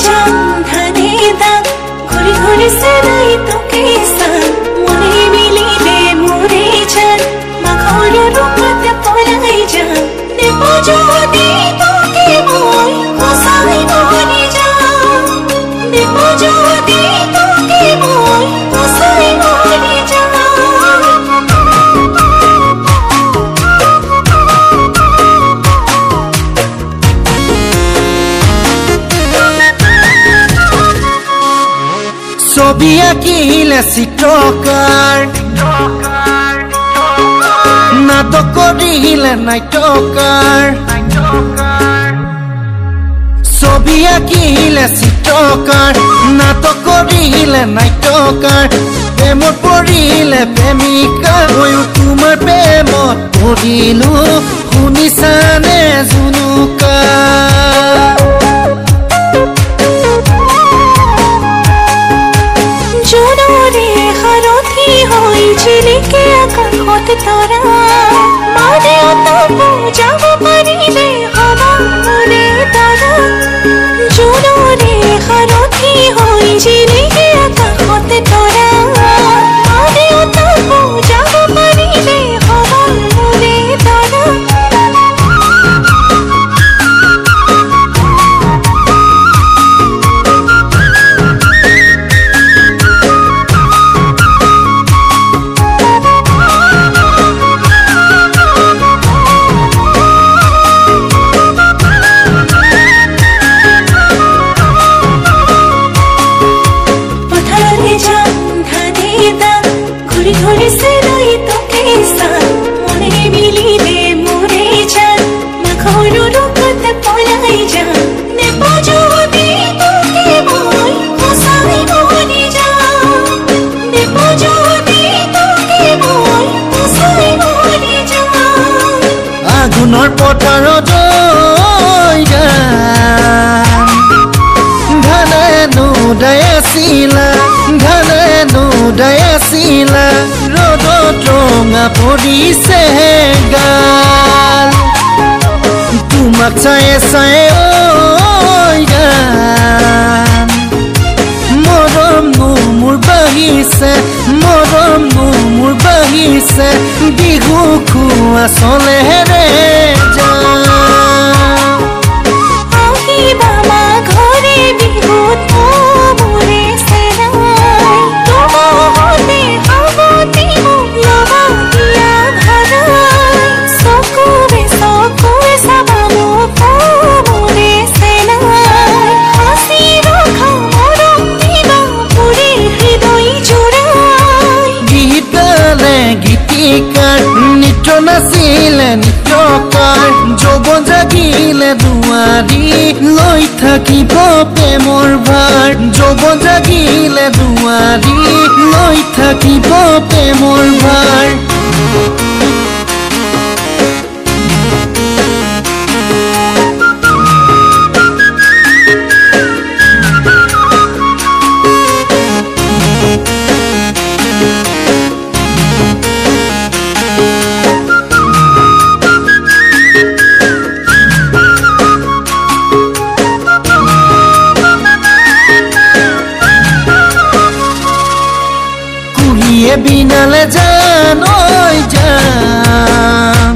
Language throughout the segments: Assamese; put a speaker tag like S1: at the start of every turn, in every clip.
S1: যাম ধানে দাগ ঘুরি ঘুরি সেলাই তোকে সান মনে মিলিলে মোরে যান মাখর রূপতে পলাই যান দেব যদি তোকে মই কোসাই মরে যান দেব যদি তোকে মই কোসাই মরে যান
S2: ছবি আঁকিলে চিত্ৰকাৰ নাটক কৰিলে নাট্যকাৰ ছবি আঁকিলে চিত্ৰকাৰ নাটক কৰিলে নাট্যকাৰ প্ৰেমত পৰিলে প্ৰেমিকা ময়ো তোমাৰ প্ৰেমত পৰিলো শুনিছানে জুনুকা
S1: চিলিকে আকাশত তৰা মাৰে অতপু যাব পাৰিলে হবা মোৰে তৰা জোনৰে সাৰথি হৈ চিলিকে আকাশত তৰা মাৰে অতপু যাব পাৰিলে হবা মোৰে তৰা ঘুরি সেলাই তোকে সান মনে মিলিলে মোরে যান মাখর রূপতে পলাই যান দেব যদি তোকে মই কোসাই মরে যান দেব যদি তোকে মই কোসাই মরে যান
S2: আগুনৰ পথাৰত ঘানে নোদাই আছিলা ঘানে নোদাই আছিলা ৰ'দত ৰঙা পৰিছে গাল তোমাক চাই চাই মৰম মোৰ বাঢ়িছে মৰম মোৰ বাঢ়িছে বিহু খোৱা চলেৰে নৃত্য নাচিলে নৃত্যকাৰ যৌৱন জাগিলে দুৱাৰী লৈ থাকিব প্ৰেমৰ ভাৰ যৌৱন জাগিলে দুৱাৰী লৈ থাকিব প্ৰেমৰ ভাৰ বিনালে জান যাম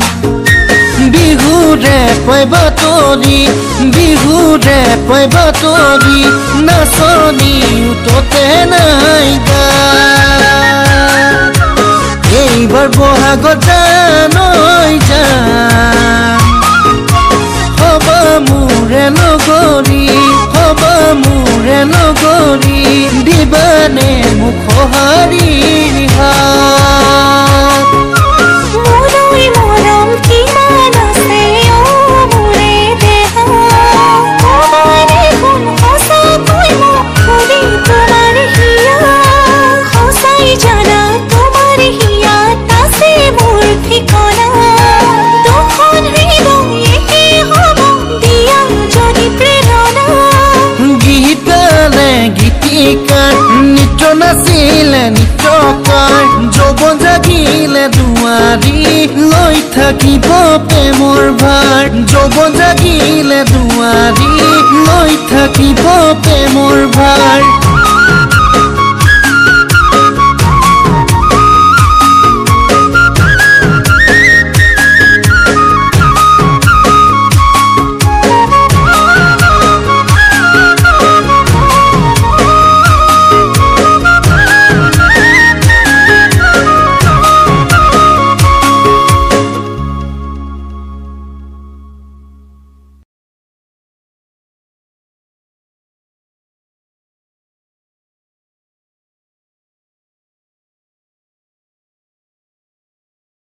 S2: বিহুৰে পয় বাতৰি বিহুৰে পয় বাতৰি নাচনি উঠতে নাই গা এইবাৰ বহাগত জান যাম হবা মোৰে নগৰী হবা মোৰে নগৰী দিবানে মোক সঁহাৰি
S1: মৰম কিমান আছে মোৰে দেহা দেখোন সঁচাকৈ মোক কৰি তোমাৰ হিয়া সঁচাই জানা তোমাৰ হিয়াত আছে মোৰ ঠিকনা দুখন হৃদয়ে হ'ব দিয়া যদি প্ৰেৰণা
S2: গীত গালে গীতিকাৰ নৃত্য নাচিলে নৃত্যকাৰ যৌৱন জাগিলে দুৱাৰী লৈ থাকিব প্ৰেমৰ ভাৰ যৌৱন জাগিলে দুৱাৰী লৈ থাকিব প্ৰেমৰ ভাৰ